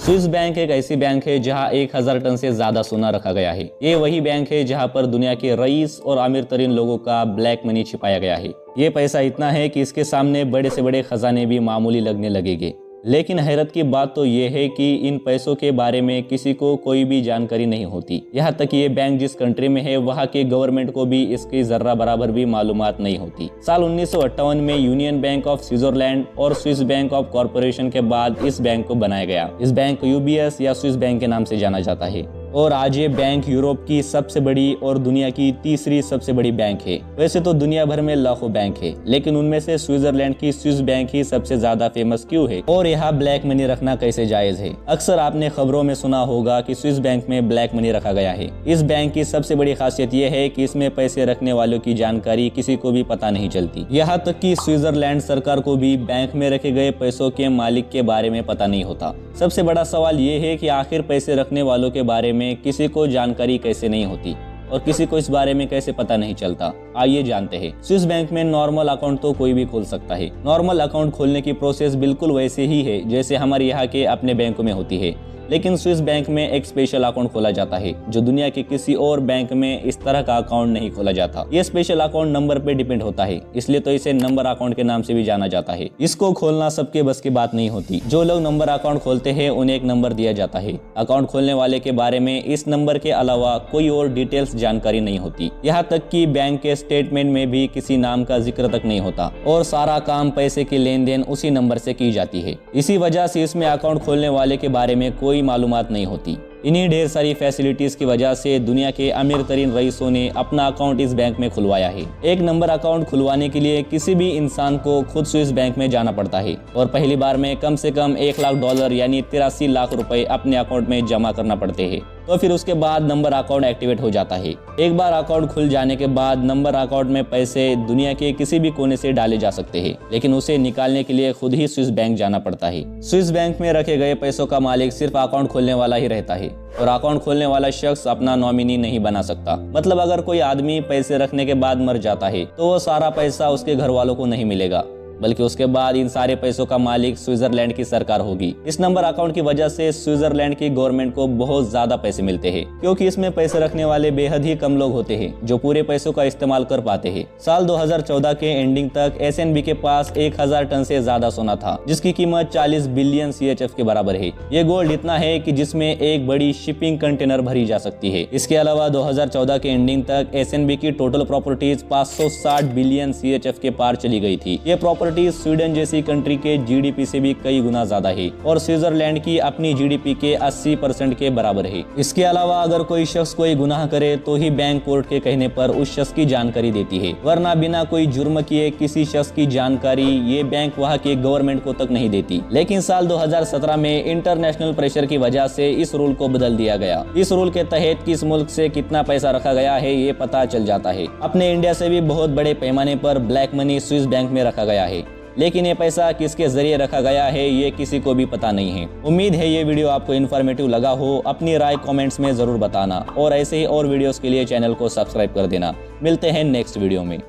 Swiss bank एक ऐसी bank है जहां 1000 टन से ज्यादा सोना रखा गया है। ये वही बैंक है जहां पर दुनिया के रईस और आमिर तरीन लोगों का ब्लैक मनी छिपाया गया है। ये पैसा इतना है कि इसके सामने बड़े से बड़े खजाने भी मामूली लगने लगेंगे। लेकिन हैरत की बात तो ये है कि इन पैसों के बारे में किसी को कोई भी जानकारी नहीं होती। यहाँ तक कि ये बैंक जिस कंट्री में है वहाँ के गवर्नमेंट को भी इसकी जर्रा बराबर भी मालूमात नहीं होती। साल 1958 में यूनियन बैंक ऑफ स्विट्जरलैंड और स्विस बैंक ऑफ कॉरपोरेशन के बाद इस बैंक को बनाया गया। इस बैंक को यूबीएस या स्विस बैंक के नाम से जाना जाता है और आज ये बैंक यूरोप की सबसे बड़ी और दुनिया की तीसरी सबसे बड़ी बैंक है। वैसे तो दुनिया भर में लाखों बैंक है, लेकिन उनमें से स्विट्जरलैंड की स्विस बैंक ही सबसे ज्यादा फेमस क्यों है और यहाँ ब्लैक मनी रखना कैसे जायज है? अक्सर आपने खबरों में सुना होगा कि स्विस बैंक में ब्लैक मनी रखा गया है। इस बैंक की सबसे बड़ी खासियत यह है कि इसमें पैसे रखने वालों की जानकारी किसी को भी पता नहीं चलती। यहाँ तक कि स्विट्जरलैंड सरकार को भी बैंक में रखे गए पैसों के मालिक के बारे में पता नहीं होता। सबसे बड़ा सवाल ये है कि आखिर पैसे रखने वालों के बारे में किसी को जानकारी कैसे नहीं होती और किसी को इस बारे में कैसे पता नहीं चलता? आइए जानते हैं। स्विस बैंक में नॉर्मल अकाउंट तो कोई भी खोल सकता है। नॉर्मल अकाउंट खोलने की प्रोसेस बिल्कुल वैसे ही है जैसे हमारे यहाँ के अपने बैंकों में होती है, लेकिन स्विस बैंक में एक स्पेशल अकाउंट खोला जाता है जो दुनिया के किसी और बैंक में इस तरह का अकाउंट नहीं खोला जाता। ये स्पेशल अकाउंट नंबर पे डिपेंड होता है, इसलिए तो इसे नंबर अकाउंट के नाम से भी जाना जाता है। इसको खोलना सबके बस की बात नहीं होती। जो लोग नंबर अकाउंट खोलते हैं उन्हें एक नंबर दिया जाता है। अकाउंट खोलने वाले के बारे में इस नंबर के अलावा कोई और डिटेल्स जानकारी नहीं होती। यहाँ तक कि बैंक के स्टेटमेंट में भी किसी नाम का जिक्र तक नहीं होता और सारा काम पैसे की लेन देन उसी नंबर से की जाती है। इसी वजह से इसमें अकाउंट खोलने वाले के बारे में कोई मालूमात नहीं होती। इन्हीं ढेर सारी फैसिलिटीज की वजह से दुनिया के अमीर तरीन रईसों ने अपना अकाउंट इस बैंक में खुलवाया है। एक नंबर अकाउंट खुलवाने के लिए किसी भी इंसान को खुद स्विस बैंक में जाना पड़ता है और पहली बार में कम से कम $1 लाख यानी 83 लाख रुपए अपने अकाउंट में जमा करना पड़ते हैं। तो फिर उसके बाद नंबर अकाउंट एक्टिवेट हो जाता है। एक बार अकाउंट खुल जाने के बाद नंबर अकाउंट में पैसे दुनिया के किसी भी कोने से डाले जा सकते हैं, लेकिन उसे निकालने के लिए खुद ही स्विस बैंक जाना पड़ता है। स्विस बैंक में रखे गए पैसों का मालिक सिर्फ अकाउंट खोलने वाला ही रहता है और अकाउंट खोलने वाला शख्स अपना नॉमिनी नहीं बना सकता। मतलब अगर कोई आदमी पैसे रखने के बाद मर जाता है तो वो सारा पैसा उसके घर वालों को नहीं मिलेगा, बल्कि उसके बाद इन सारे पैसों का मालिक स्विट्जरलैंड की सरकार होगी। इस नंबर अकाउंट की वजह से स्विट्जरलैंड की गवर्नमेंट को बहुत ज्यादा पैसे मिलते हैं, क्योंकि इसमें पैसे रखने वाले बेहद ही कम लोग होते हैं जो पूरे पैसों का इस्तेमाल कर पाते हैं। साल 2014 के एंडिंग तक एसएनबी के पास 1000 टन से ज्यादा सोना था, जिसकी कीमत 40 बिलियन CHF के बराबर है। ये गोल्ड इतना है कि जिसमें एक बड़ी शिपिंग कंटेनर भरी जा सकती है। इसके अलावा 2014 के एंडिंग तक एसएनबी की टोटल प्रॉपर्टीज 560 बिलियन CHF के पार चली गई थी। ये स्वीडन जैसी कंट्री के जीडीपी से भी कई गुना ज्यादा है और स्विट्जरलैंड की अपनी जीडीपी के 80% के बराबर है। इसके अलावा अगर कोई शख्स कोई गुनाह करे तो ही बैंक कोर्ट के कहने पर उस शख्स की जानकारी देती है, वरना बिना कोई जुर्म किए किसी शख्स की जानकारी ये बैंक वहाँ के गवर्नमेंट को तक नहीं देती। लेकिन साल 2017 में इंटरनेशनल प्रेशर की वजह से इस रूल को बदल दिया गया। इस रूल के तहत किस मुल्क से कितना पैसा रखा गया है ये पता चल जाता है। अपने इंडिया से भी बहुत बड़े पैमाने पर ब्लैक मनी स्विस बैंक में रखा गया है, लेकिन ये पैसा किसके जरिए रखा गया है ये किसी को भी पता नहीं है। उम्मीद है ये वीडियो आपको इन्फॉर्मेटिव लगा हो। अपनी राय कमेंट्स में जरूर बताना और ऐसे ही और वीडियोस के लिए चैनल को सब्सक्राइब कर देना। मिलते हैं नेक्स्ट वीडियो में।